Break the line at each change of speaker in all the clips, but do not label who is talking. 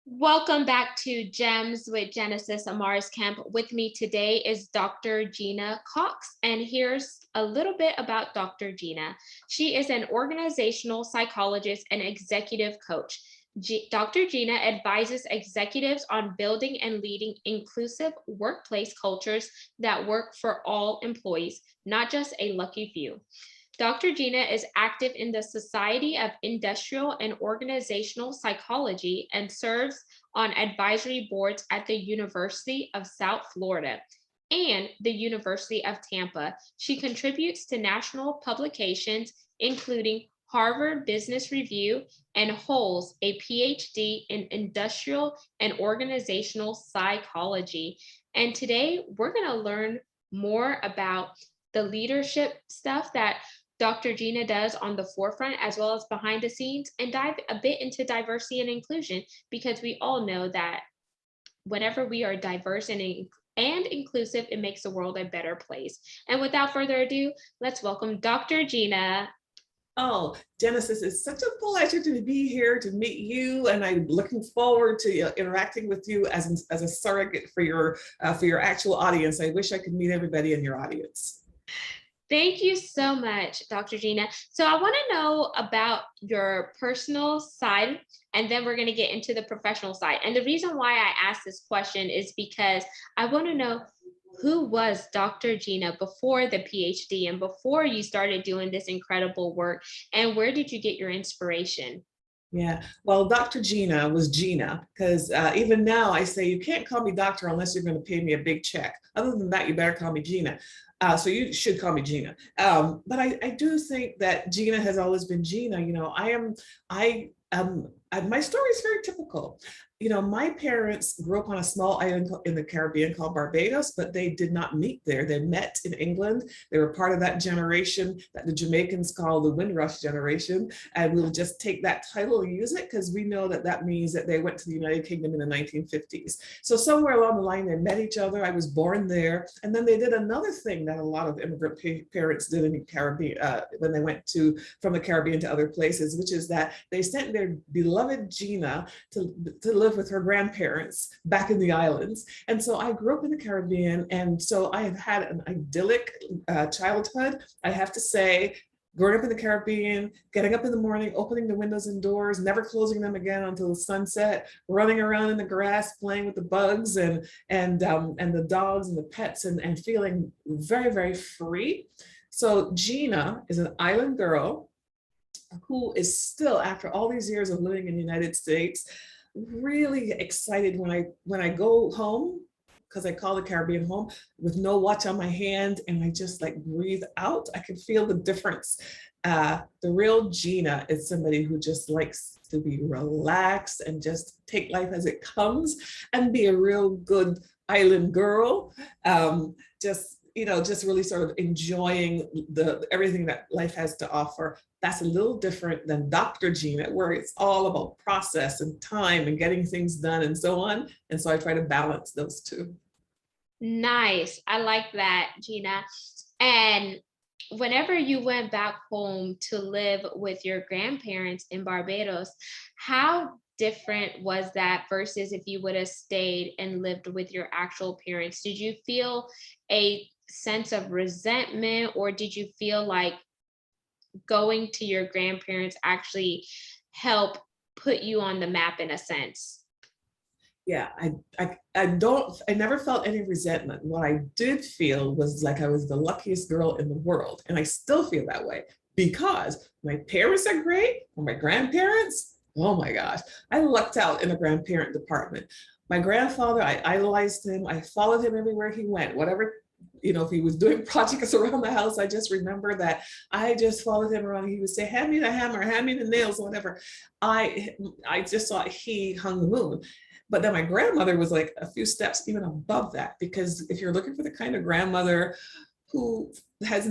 Welcome back to Gems with Genesis Amaris Kemp. With me today is Dr. Gena Cox, and here's a little bit about Dr. Gena. She is an organizational psychologist and executive coach. Dr. Gena advises executives on building and leading inclusive workplace cultures that work for all employees, not just a lucky few. Dr. Gena is active in the Society of Industrial and Organizational Psychology and serves on advisory boards at the University of South Florida and the University of Tampa. She contributes to national publications, including Harvard Business Review, and holds a PhD in industrial and organizational psychology. And today we're going to learn more about the leadership stuff that Dr. Gena does on the forefront as well as behind the scenes, and dive a bit into diversity and inclusion because we all know that whenever we are diverse and inclusive, it makes the world a better place. And without further ado, let's welcome Dr. Gena.
Oh, Genesis, it's such a pleasure to be here to meet you, and I'm looking forward to interacting with you as a surrogate for your actual audience. I wish I could meet everybody in your audience.
Thank you so much, Dr. Gena. So I want to know about your personal side, and then we're going to get into the professional side. And the reason why I asked this question is because I want to know who was Dr. Gena before the PhD and before you started doing this incredible work, and where did you get your inspiration?
Yeah, well, Dr. Gena was Gena because even now I say you can't call me doctor unless you're going to pay me a big check. Other than that, you better call me Gena. So you should call me Gena. But I do think that Gena has always been Gena. My story is very typical. My parents grew up on a small island in the Caribbean called Barbados, but they did not meet there. They met in England. They were part of that generation that the Jamaicans call the Windrush generation. And we'll just take that title and use it because we know that that means that they went to the United Kingdom in the 1950s. So somewhere along the line, they met each other. I was born there. And then they did another thing that a lot of immigrant parents did in the Caribbean when they went from the Caribbean to other places, which is that they sent their beloved Gena to live with her grandparents back in the islands. And so I grew up in the Caribbean. And so I have had an idyllic childhood. I have to say, growing up in the Caribbean, getting up in the morning, opening the windows and doors, never closing them again until the sunset, running around in the grass, playing with the bugs and the dogs and the pets and feeling very, very free. So Gena is an island girl who is still, after all these years of living in the United States, really excited when I go home, because I call the Caribbean home, with no watch on my hand, and I just like breathe out. I can feel the difference. The real Gena is somebody who just likes to be relaxed and just take life as it comes and be a real good island girl. Just really sort of enjoying everything that life has to offer. That's a little different than Dr. Gena, where it's all about process and time and getting things done and so on. And so I try to balance those two.
Nice. I like that, Gena. And whenever you went back home to live with your grandparents in Barbados, how different was that versus if you would have stayed and lived with your actual parents? Did you feel a sense of resentment, or did you feel like going to your grandparents actually help put you on the map in a sense?
Yeah, I never felt any resentment. What I did feel was like I was the luckiest girl in the world. And I still feel that way because my parents are great, and my grandparents, oh my gosh, I lucked out in the grandparent department. My grandfather, I idolized him. I followed him everywhere he went, whatever, if he was doing projects around the house, I just remember that I just followed him around. He would say, hand me the hammer, hand me the nails, whatever. I just thought he hung the moon. But then my grandmother was like a few steps even above that, because if you're looking for the kind of grandmother who has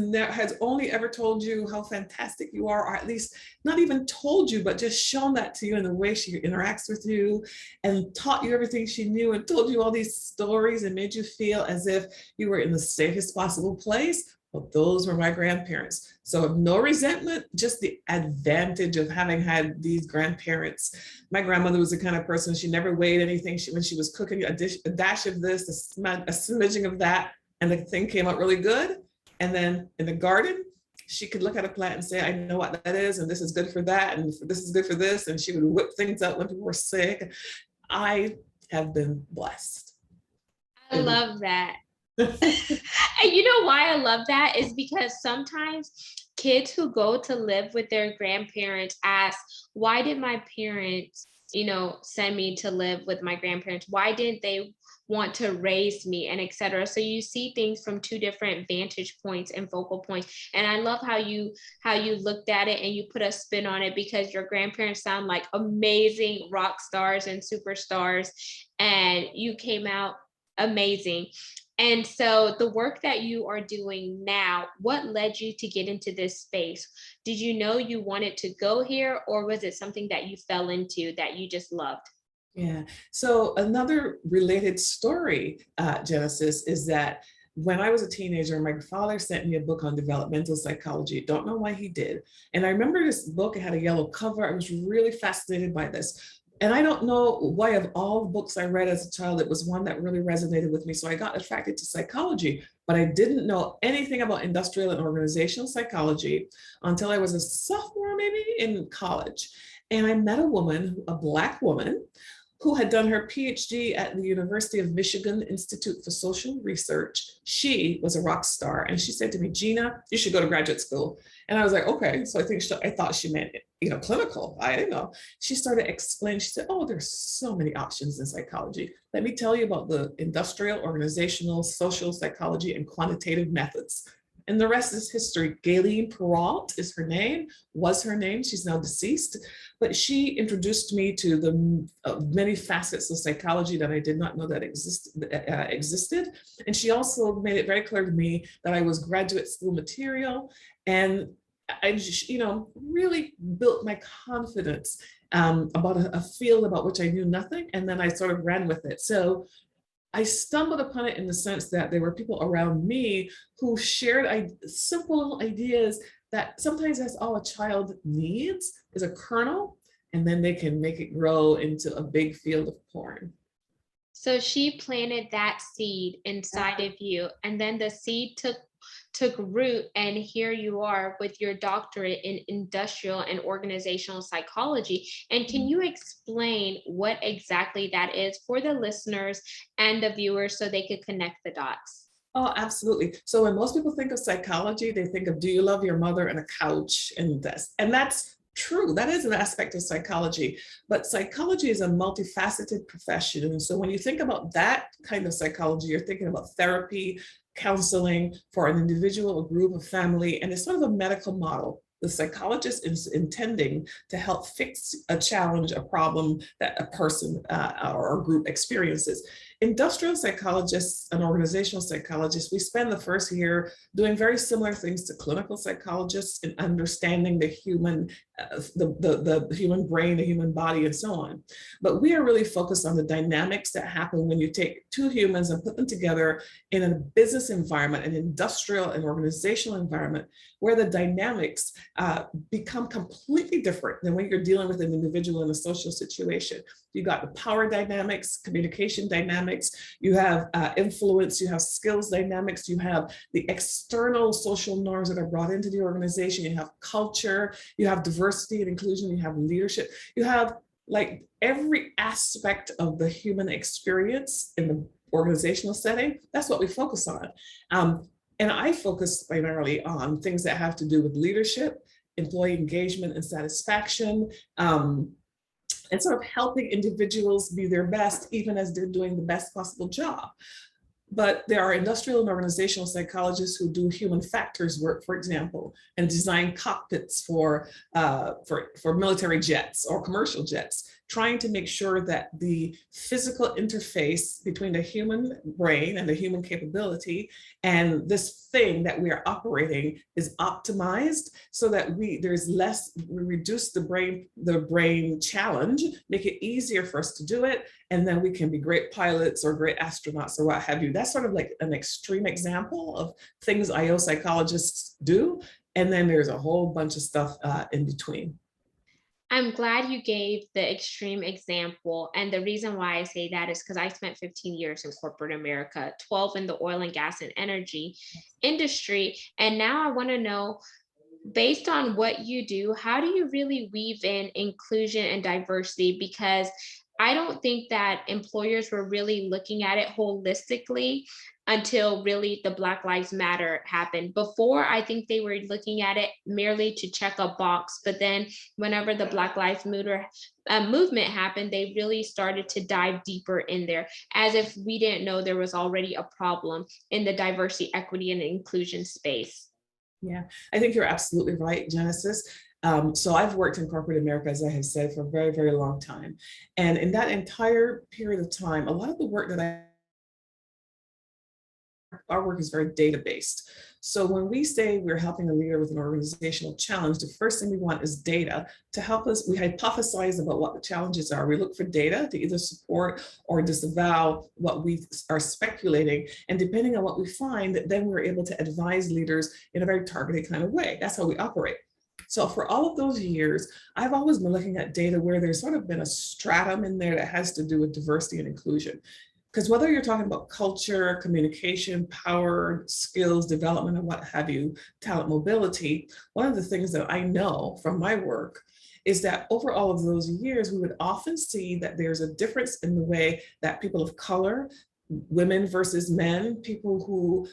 only ever told you how fantastic you are, or at least not even told you, but just shown that to you in the way she interacts with you and taught you everything she knew and told you all these stories and made you feel as if you were in the safest possible place, Well, those were my grandparents. So no resentment, just the advantage of having had these grandparents. My grandmother was the kind of person, she never weighed anything. When she was cooking a dash of this, a smidging of that, and the thing came out really good. And then in the garden, she could look at a plant and say, I know what that is, and this is good for that, and this is good for this. And she would whip things up when people were sick. I have been blessed.
I love that. And you know why I love that is because sometimes kids who go to live with their grandparents ask, why did my parents, send me to live with my grandparents? Why didn't they want to raise me, and etc. So you see things from two different vantage points and focal points. And I love how you looked at it and you put a spin on it, because your grandparents sound like amazing rock stars and superstars, and you came out amazing. And so the work that you are doing now, what led you to get into this space? Did you know you wanted to go here, or was it something that you fell into that you just loved?
Yeah. So another related story, Genesis, is that when I was a teenager, my father sent me a book on developmental psychology. Don't know why he did. And I remember this book, it had a yellow cover. I was really fascinated by this. And I don't know why, of all the books I read as a child, it was one that really resonated with me. So I got attracted to psychology, but I didn't know anything about industrial and organizational psychology until I was a sophomore, maybe in college. And I met a woman, a Black woman, who had done her Ph.D. at the University of Michigan Institute for Social Research. She was a rock star. And she said to me, Gena, you should go to graduate school. And I was like, okay. So I thought she meant, clinical. I didn't know. She started explaining, she said, oh, there's so many options in psychology. Let me tell you about the industrial, organizational, social psychology, and quantitative methods. And the rest is history. Galen Perrault is her name, was her name. She's now deceased. But she introduced me to the many facets of psychology that I did not know that existed. And she also made it very clear to me that I was graduate school material. And I just, really built my confidence about a field about which I knew nothing. And then I sort of ran with it. So I stumbled upon it in the sense that there were people around me who shared simple ideas that sometimes that's all a child needs, is a kernel, and then they can make it grow into a big field of corn.
So she planted that seed inside of you, and then the seed took root, and here you are with your doctorate in industrial and organizational psychology. And can you explain what exactly that is for the listeners and the viewers so they could connect the dots?
Oh, absolutely. So when most people think of psychology, they think of, do you love your mother, and a couch and this, and that's true. That is an aspect of psychology, but psychology is a multifaceted profession. And so when you think about that kind of psychology, you're thinking about therapy, counseling for an individual, a group, a family, and it's sort of a medical model. The psychologist is intending to help fix a challenge, a problem that a person or a group experiences. Industrial psychologists and organizational psychologists, we spend the first year doing very similar things to clinical psychologists in understanding the human, the human brain, the human body, and so on. But we are really focused on the dynamics that happen when you take two humans and put them together in a business environment, an industrial and organizational environment, where the dynamics become completely different than when you're dealing with an individual in a social situation. You got the power dynamics, communication dynamics, you have influence, you have skills dynamics, you have the external social norms that are brought into the organization, you have culture, you have diversity and inclusion, you have leadership, you have like every aspect of the human experience in the organizational setting. That's what we focus on. And I focus primarily on things that have to do with leadership, employee engagement and satisfaction, and sort of helping individuals be their best, even as they're doing the best possible job. But there are industrial and organizational psychologists who do human factors work, for example, and design cockpits for military jets or commercial jets, trying to make sure that the physical interface between the human brain and the human capability and this thing that we are operating is optimized so that we reduce the brain challenge, make it easier for us to do it, and then we can be great pilots or great astronauts or what have you. that's sort of like an extreme example of things IO psychologists do. And then there's a whole bunch of stuff in between.
I'm glad you gave the extreme example. And the reason why I say that is because I spent 15 years in corporate America, 12 in the oil and gas and energy industry. And now I want to know, based on what you do, how do you really weave in inclusion and diversity? Because I don't think that employers were really looking at it holistically until really the Black Lives Matter happened. Before, I think they were looking at it merely to check a box. But then, whenever the Black Lives Matter movement happened, they really started to dive deeper in there, as if we didn't know there was already a problem in the diversity, equity, and inclusion space.
Yeah, I think you're absolutely right, Genesis. So I've worked in corporate America, as I have said, for a very, very long time. And in that entire period of time, a lot of the work that our work is very data-based. So when we say we're helping a leader with an organizational challenge, the first thing we want is data to help us. We hypothesize about what the challenges are. We look for data to either support or disavow what we are speculating. And depending on what we find, then we're able to advise leaders in a very targeted kind of way. That's how we operate. So for all of those years, I've always been looking at data where there's sort of been a stratum in there that has to do with diversity and inclusion. Because whether you're talking about culture, communication, power, skills, development, and what have you, talent mobility, one of the things that I know from my work is that over all of those years, we would often see that there's a difference in the way that people of color, women versus men, people who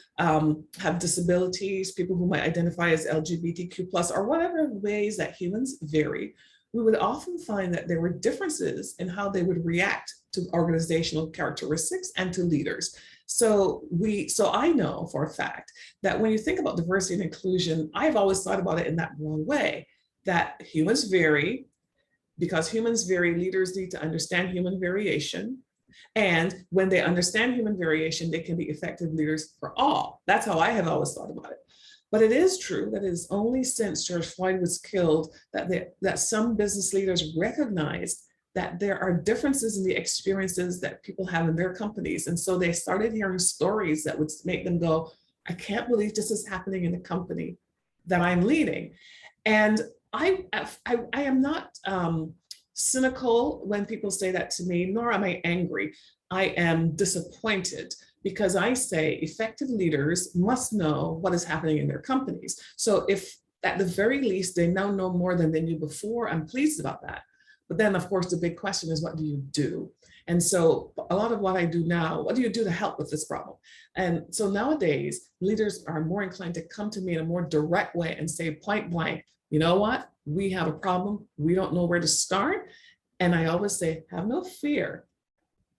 have disabilities, people who might identify as LGBTQ+, or whatever ways that humans vary, we would often find that there were differences in how they would react to organizational characteristics and to leaders. So I know for a fact that when you think about diversity and inclusion, I've always thought about it in that one way, that humans vary. Because humans vary, leaders need to understand human variation. And when they understand human variation, they can be effective leaders for all. That's how I have always thought about it. But it is true that it is only since George Floyd was killed that some business leaders recognized that there are differences in the experiences that people have in their companies. And so they started hearing stories that would make them go, I can't believe this is happening in the company that I'm leading. And I am not cynical when people say that to me, nor am I angry. I am disappointed because I say effective leaders must know what is happening in their companies. So if at the very least they now know more than they knew before, I'm pleased about that. But then of course the big question is, what do you do? And so a lot of what I do now, what do you do to help with this problem? And so nowadays leaders are more inclined to come to me in a more direct way and say point blank, you know what? We have a problem. We don't know where to start. And I always say, have no fear.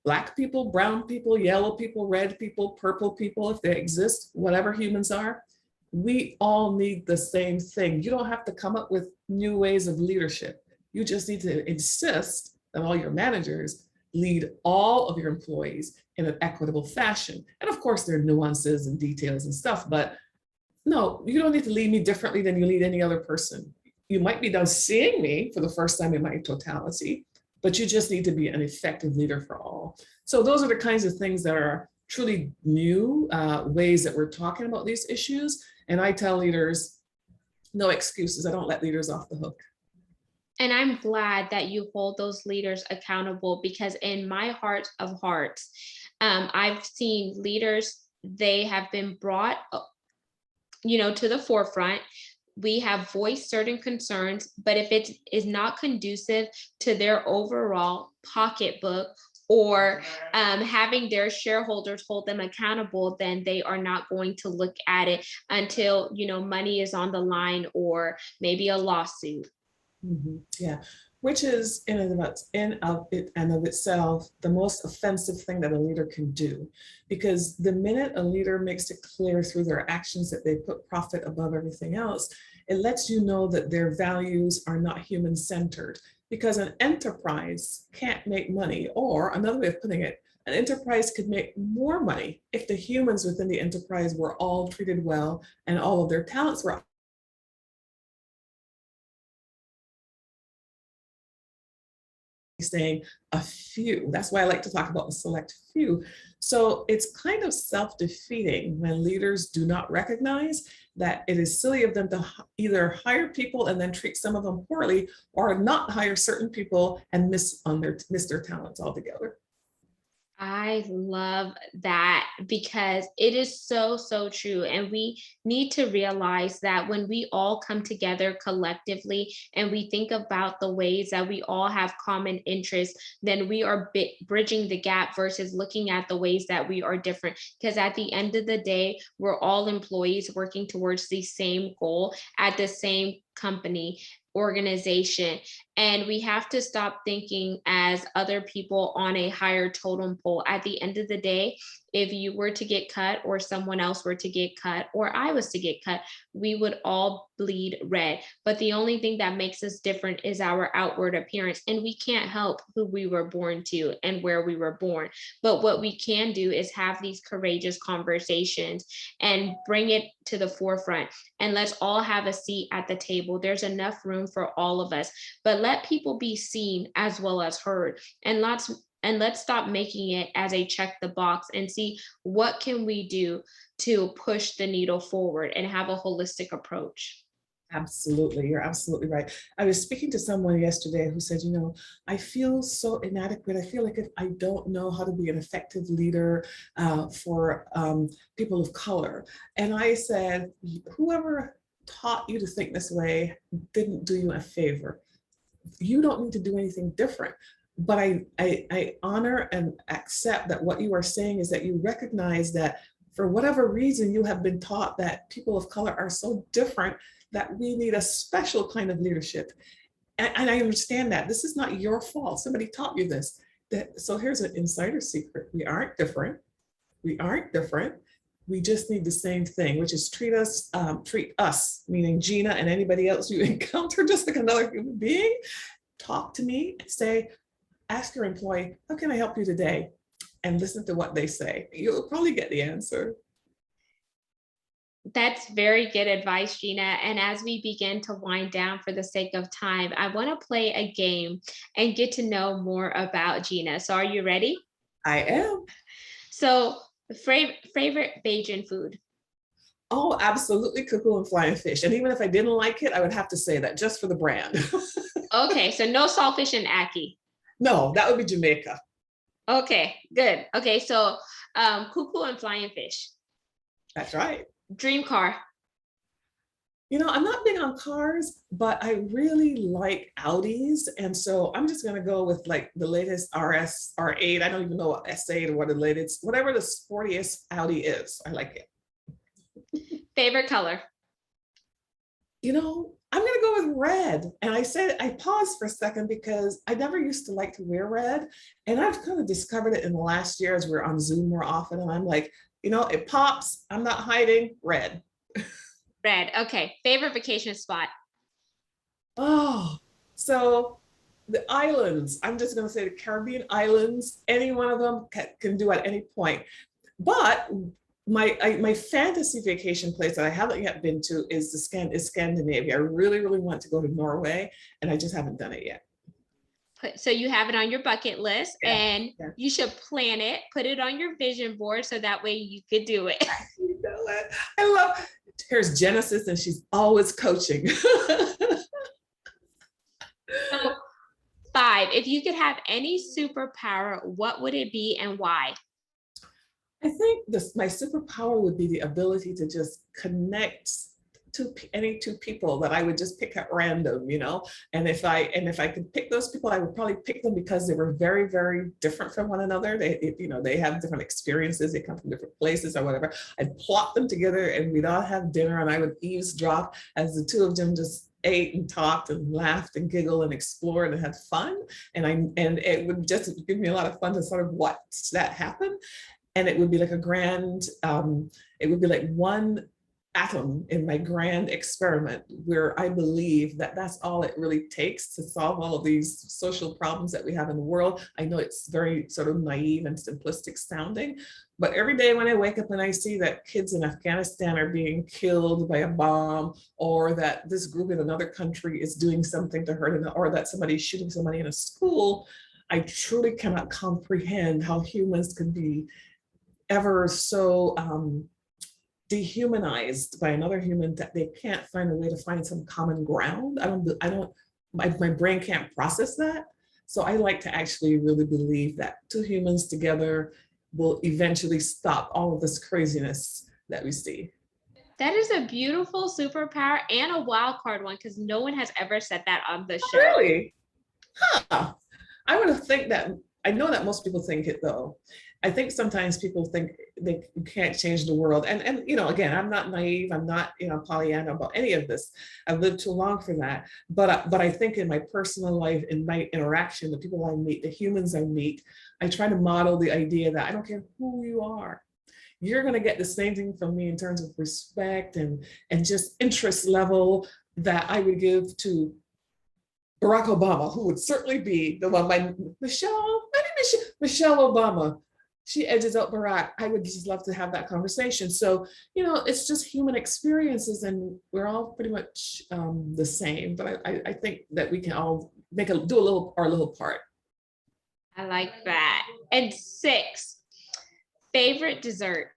Black people, brown people, yellow people, red people, purple people, if they exist, whatever humans are, we all need the same thing. You don't have to come up with new ways of leadership. You just need to insist that all your managers lead all of your employees in an equitable fashion. And of course, there are nuances and details and stuff, but no, you don't need to lead me differently than you lead any other person. You might be done seeing me for the first time in my totality, but you just need to be an effective leader for all. So those are the kinds of things that are truly new ways that we're talking about these issues. And I tell leaders, no excuses. I don't let leaders off the hook.
And I'm glad that you hold those leaders accountable, because in my heart of hearts, I've seen leaders, they have been brought to the forefront. We have voiced certain concerns, but if it is not conducive to their overall pocketbook or having their shareholders hold them accountable, then they are not going to look at it until money is on the line or maybe a lawsuit.
Mm-hmm. Yeah, which is in and of itself the most offensive thing that a leader can do, because the minute a leader makes it clear through their actions that they put profit above everything else, it lets you know that their values are not human-centered, because an enterprise can't make money, or another way of putting it, an enterprise could make more money if the humans within the enterprise were all treated well and all of their talents were saying a few. That's why I like to talk about the select few. So it's kind of self-defeating when leaders do not recognize that it is silly of them to either hire people and then treat some of them poorly, or not hire certain people and miss their talents altogether.
I love that because it is so, so true. And we need to realize that when we all come together collectively and we think about the ways that we all have common interests, then we are bridging the gap versus looking at the ways that we are different. Because at the end of the day, we're all employees working towards the same goal at the same company organization, and we have to stop thinking as other people on a higher totem pole. At the end of the day, if you were to get cut or someone else were to get cut or I was to get cut, we would all bleed red. But the only thing that makes us different is our outward appearance, and we can't help who we were born to and where we were born. But what we can do is have these courageous conversations and bring it to the forefront, and let's all have a seat at the table. There's enough room for all of us, but let people be seen as well as heard. And let's stop making it as a check the box and see what can we do to push the needle forward and have a holistic approach.
Absolutely. You're absolutely right. I was speaking to someone yesterday who said, I feel so inadequate. I feel like if I don't know how to be an effective leader for people of color. And I said, whoever taught you to think this way didn't do you a favor. You don't need to do anything different. But I honor and accept that what you are saying is that you recognize that for whatever reason you have been taught that people of color are so different that we need a special kind of leadership. And I understand that. This is not your fault. Somebody taught you this. So here's an insider secret. We aren't different. We aren't different. We just need the same thing, which is treat us, meaning Gena and anybody else you encounter, just like another human being. Talk to me, ask your employee, how can I help you today? And listen to what they say. You'll probably get the answer.
That's very good advice, Gena. And as we begin to wind down for the sake of time, I want to play a game and get to know more about Gena. So are you ready?
I am.
So favorite Bajan food?
Oh, absolutely, cuckoo and flying fish. And even if I didn't like it, I would have to say that just for the brand.
Okay, so no saltfish and ackee.
No, that would be Jamaica.
Okay, good. Okay, so cuckoo and flying fish.
That's right.
Dream car.
I'm not big on cars, but I really like Audis. And so I'm just going to go with like the latest RS, R8. I don't even know what S8 or what the latest, whatever the sportiest Audi is. I like it.
Favorite color?
I'm going to go with red. And I paused for a second because I never used to like to wear red. And I've kind of discovered it in the last year as we're on Zoom more often. And I'm like, it pops. I'm not hiding. Red.
Red. Okay. Favorite vacation spot?
Oh, so the islands. I'm just going to say the Caribbean islands. Any one of them can do at any point. But my fantasy vacation place that I haven't yet been to is Scandinavia. I really, really want to go to Norway, and I just haven't done it yet.
So you have it on your bucket list,
Yeah,
and you should plan it, put it on your vision board so that way you could do it.
You know it. I love. Here's Genesis, and she's always coaching.
So 5, if you could have any superpower, what would it be and why?
I think my superpower would be the ability to just connect to any two people that I would just pick at random, and if I could pick those people, I would probably pick them because they were very, very different from one another. They have different experiences. They come from different places or whatever. I'd plot them together and we'd all have dinner, and I would eavesdrop as the two of them just ate and talked and laughed and giggled and explored and had fun. And it would just give me a lot of fun to sort of watch that happen. And it would be like it would be like one atom in my grand experiment where I believe that that's all it really takes to solve all of these social problems that we have in the world. I know it's very sort of naive and simplistic sounding, but every day when I wake up and I see that kids in Afghanistan are being killed by a bomb, or that this group in another country is doing something to hurt them, or that somebody's shooting somebody in a school, I truly cannot comprehend how humans can be ever so dehumanized by another human that they can't find a way to find some common ground. My brain can't process that. So I like to actually really believe that two humans together will eventually stop all of this craziness that we see.
That is a beautiful superpower and a wild card one because no one has ever said that on the show.
Really? Huh. I would have think that, I know that most people think it though. I think sometimes people think they can't change the world. And again, I'm not naive. I'm not, Pollyanna about any of this. I've lived too long for that. But I think in my personal life, in my interaction, the people I meet, the humans I meet, I try to model the idea that I don't care who you are. You're going to get the same thing from me in terms of respect and just interest level that I would give to Barack Obama, who would certainly be the one by Michelle Obama. She edges out Barack. I would just love to have that conversation. So, it's just human experiences and we're all pretty much the same. But I think that we can all do our little part.
I like that. And 6, favorite dessert.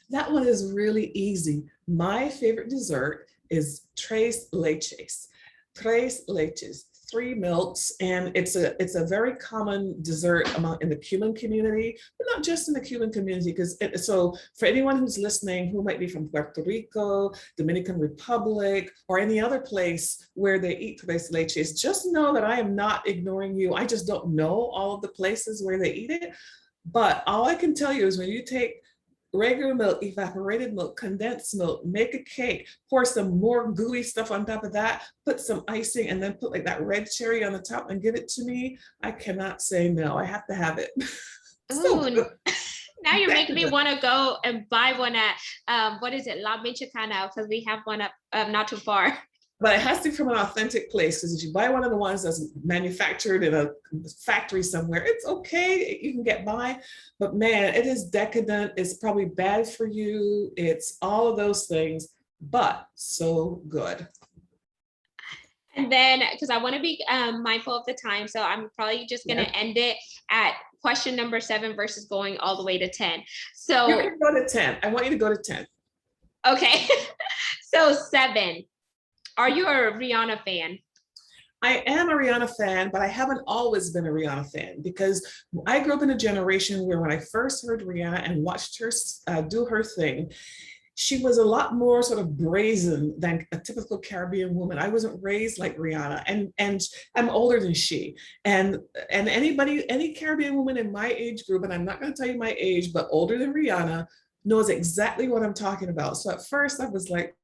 That one is really easy. My favorite dessert is tres leches. Tres leches, 3 milks, and it's a very common dessert in the Cuban community, but not just in the Cuban community. So for anyone who's listening who might be from Puerto Rico, Dominican Republic, or any other place where they eat tres leches, just know that I am not ignoring you. I just don't know all of the places where they eat it. But all I can tell you is when you take regular milk, evaporated milk, condensed milk, make a cake, pour some more gooey stuff on top of that, put some icing, and then put like that red cherry on the top and give it to me, I cannot say no. I have to have it.
Ooh, now you're making me want to go and buy one at, what is it, La Michoacana, because we have one up not too far.
But it has to be from an authentic place, because if you buy one of the ones that's manufactured in a factory somewhere, it's okay, you can get by. But man, it is decadent. It's probably bad for you. It's all of those things, but so good.
And then, because I want to be mindful of the time, so I'm probably just going to end it at question number 7 versus going all the way to 10. So
you can go to 10. I want you to go to 10.
Okay. So 7. Are you a Rihanna fan?
I am a Rihanna fan, but I haven't always been a Rihanna fan because I grew up in a generation where when I first heard Rihanna and watched her do her thing, she was a lot more sort of brazen than a typical Caribbean woman. I wasn't raised like Rihanna, and I'm older than she. And any Caribbean woman in my age group, and I'm not going to tell you my age, but older than Rihanna, knows exactly what I'm talking about. So at first I was like,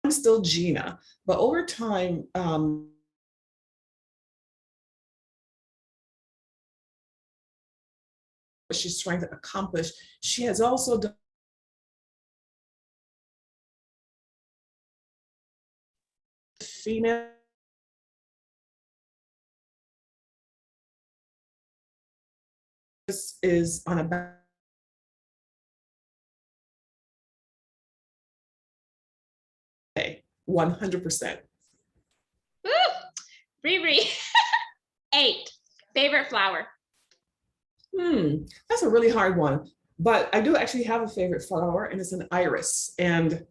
I'm still Gena, but over time, what she's trying to accomplish, she has also done female is on a 100%.
Woo! Riri. 8. Favorite flower.
That's a really hard one. But I do actually have a favorite flower, and it's an iris. And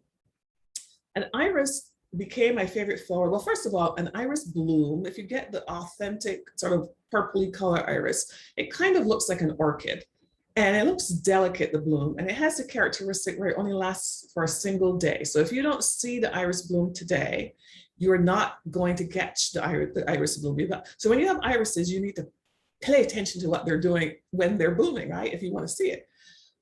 an iris became my favorite flower. Well, first of all, an iris bloom, if you get the authentic sort of purpley color iris, it kind of looks like an orchid. And it looks delicate, the bloom, and it has the characteristic where it only lasts for a single day. So if you don't see the iris bloom today, you're not going to catch the iris bloom. So when you have irises, you need to pay attention to what they're doing when they're blooming, right? If you want to see it.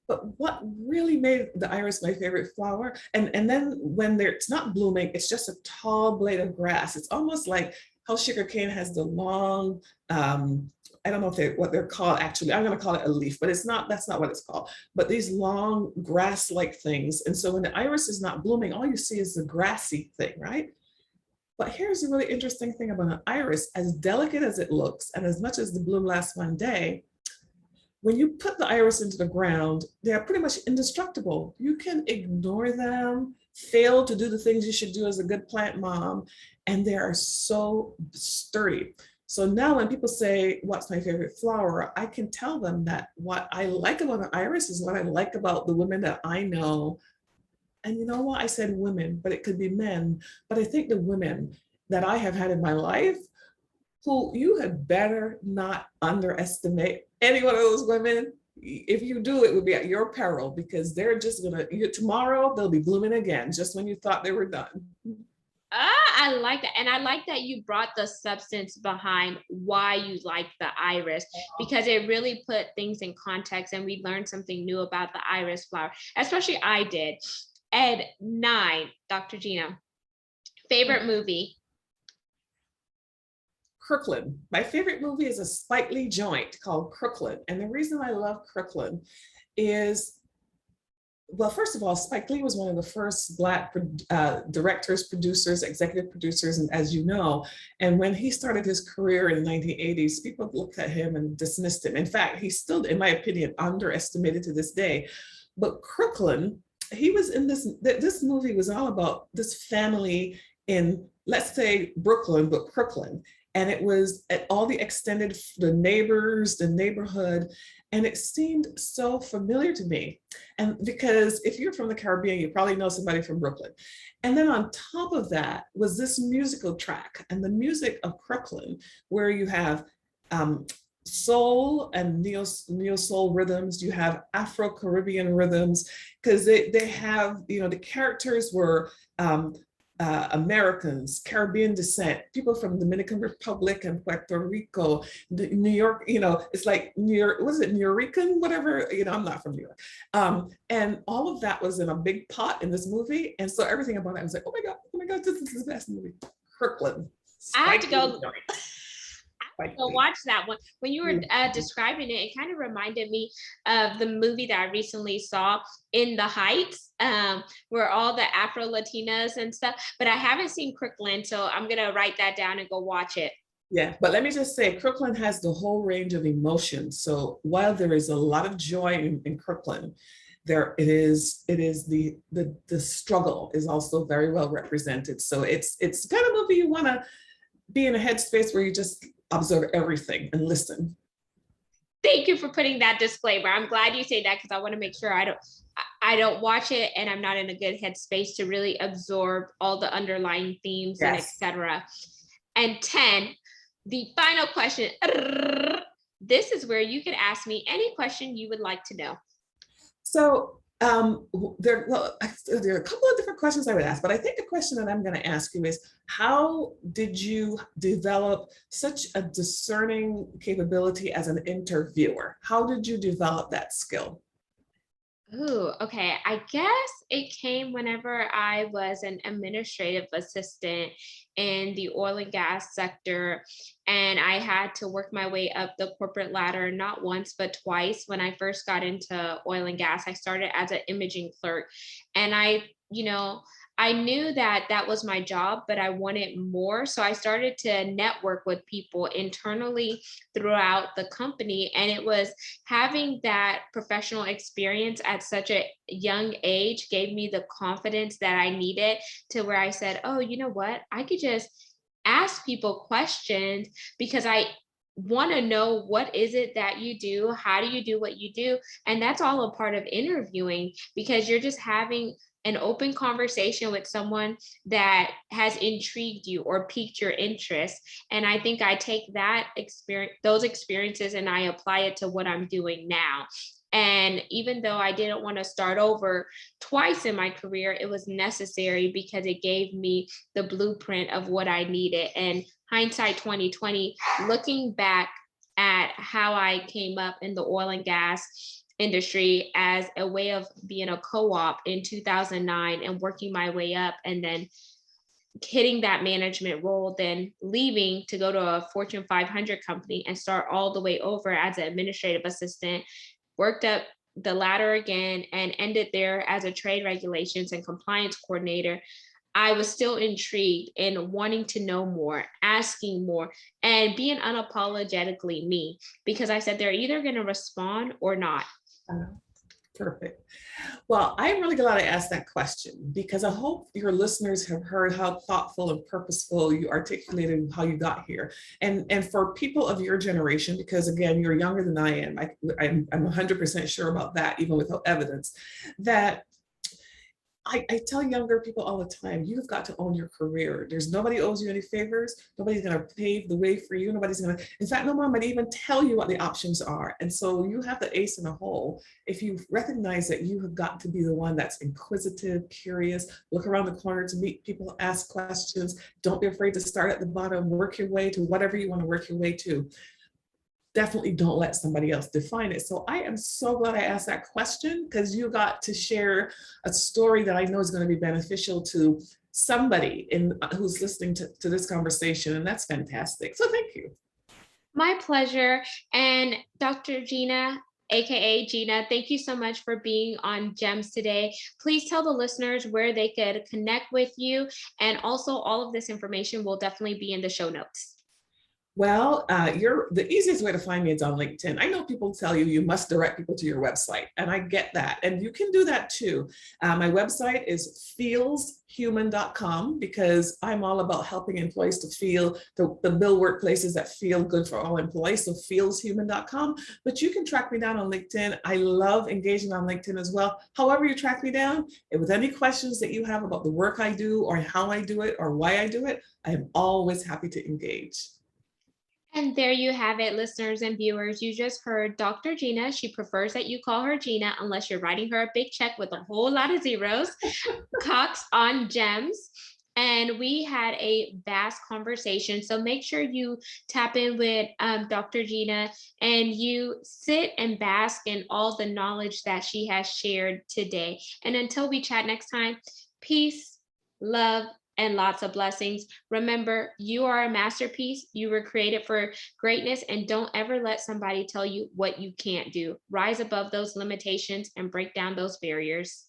But what really made the iris my favorite flower, and then when it's not blooming, it's just a tall blade of grass. It's almost like how sugarcane has the long, I don't know what they're called actually. I'm going to call it a leaf, but that's not what it's called. But these long grass-like things. And so when the iris is not blooming, all you see is the grassy thing, right? But here's a really interesting thing about an iris. As delicate as it looks, and as much as the bloom lasts one day, when you put the iris into the ground, they are pretty much indestructible. You can ignore them. fail to do the things you should do as a good plant mom, and they are so sturdy. So now when people say, what's my favorite flower? I can tell them that what I like about an iris is what I like about the women that I know. And you know what? I said women, but it could be men. But I think the women that I have had in my life, who you had better not underestimate any one of those women. If you do, it would be at your peril, because they're just gonna, tomorrow they'll be blooming again, just when you thought they were done.
I like that. And I like that you brought the substance behind why you like the iris, because it really put things in context and we learned something new about the iris flower, especially I did. And 9, Dr. Gena, favorite movie?
Crooklyn. My favorite movie is a Spike Lee joint called Crooklyn. And the reason I love Crooklyn is, well, first of all, Spike Lee was one of the first Black directors, producers, executive producers, and as you know, and when he started his career in the 1980s, people looked at him and dismissed him. In fact, he's still, in my opinion, underestimated to this day. But Crooklyn, he was in this movie was all about this family in, let's say, Brooklyn, but Crooklyn. And it was at all the extended, the neighbors, the neighborhood, and it seemed so familiar to me. And because if you're from the Caribbean, you probably know somebody from Brooklyn. And then on top of that was this musical track, and the music of Crooklyn, where you have soul and neo soul rhythms, you have Afro-Caribbean rhythms, because they have, the characters were Americans, Caribbean descent, people from Dominican Republic and Puerto Rico, New York, it's like New York, was it Nuyorican, whatever, I'm not from New York. And all of that was in a big pot in this movie. And so everything about it, I was like, oh my God, this is the best movie. Crooklyn.
I have to go. So watch that one. When you were describing it, it kind of reminded me of the movie that I recently saw, In the Heights, where all the Afro Latinas and stuff, but I haven't seen Crooklyn, so I'm gonna write that down and go watch it.
Yeah, but let me just say, Crooklyn has the whole range of emotions. So while there is a lot of joy in Crooklyn, there it is the struggle is also very well represented. So it's kind of movie you want to be in a headspace where you just observe everything and listen.
Thank you for putting that disclaimer. I'm glad you say that, because I want to make sure I don't watch it and I'm not in a good headspace to really absorb all the underlying themes, yes, and etc. And 10, the final question. This is where you can ask me any question you would like to know. So there are a couple of different questions I would ask, but I think the question that I'm going to ask you is, how did you develop such a discerning capability as an interviewer? How did you develop that skill? Oh, okay. I guess it came whenever I was an administrative assistant in the oil and gas sector, and I had to work my way up the corporate ladder, not once, but twice. When I first got into oil and gas, I started as an imaging clerk, and I knew that that was my job, but I wanted more. So I started to network with people internally throughout the company. And it was having that professional experience at such a young age gave me the confidence that I needed, to where I said, oh, you know what? I could just ask people questions, because I want to know, what is it that you do? How do you do what you do? And that's all a part of interviewing, because you're just having an open conversation with someone that has intrigued you or piqued your interest. And I think I take that those experiences and I apply it to what I'm doing now. And even though I didn't want to start over twice in my career, it was necessary, because it gave me the blueprint of what I needed. And hindsight 2020, looking back at how I came up in the oil and gas industry as a way of being a co-op in 2009 and working my way up, and then hitting that management role, then leaving to go to a Fortune 500 company and start all the way over as an administrative assistant, worked up the ladder again and ended there as a trade regulations and compliance coordinator. I was still intrigued and wanting to know more, asking more, and being unapologetically me, because I said they're either going to respond or not.
Perfect. Well, I'm really glad I asked that question because I hope your listeners have heard how thoughtful and purposeful you articulated how you got here. And for people of your generation, because again, you're younger than I am, I'm 100% sure about that, even without evidence, that I tell younger people all the time, you've got to own your career. There's nobody owes you any favors. Nobody's going to pave the way for you. Nobody's going to, in fact, no one might even tell you what the options are. And so you have the ace in the hole. If you recognize that you have got to be the one that's inquisitive, curious, look around the corner to meet people, ask questions. Don't be afraid to start at the bottom, work your way to whatever you want to work your way to. Definitely don't let somebody else define it. So I am so glad I asked that question because you got to share a story that I know is going to be beneficial to somebody who's listening to this conversation. And that's fantastic. So thank you.
My pleasure. And Dr. Gena, AKA Gena, thank you so much for being on GEMS today. Please tell the listeners where they could connect with you. And also, all of this information will definitely be in the show notes.
Well, the easiest way to find me is on LinkedIn. I know people tell you must direct people to your website, and I get that. And you can do that too. My website is feelshuman.com because I'm all about helping employees to feel the build workplaces that feel good for all employees. So feelshuman.com. But you can track me down on LinkedIn. I love engaging on LinkedIn as well. However you track me down, and with any questions that you have about the work I do or how I do it or why I do it, I am always happy to engage.
And there you have it, listeners and viewers. You just heard Dr. Gena. She prefers that you call her Gena unless you're writing her a big check with a whole lot of zeros. Cox on GEMS. And we had a vast conversation. So make sure you tap in with Dr. Gena and you sit and bask in all the knowledge that she has shared today. And until we chat next time, peace, love, and lots of blessings. Remember, you are a masterpiece. You were created for greatness, and don't ever let somebody tell you what you can't do. Rise above those limitations and break down those barriers.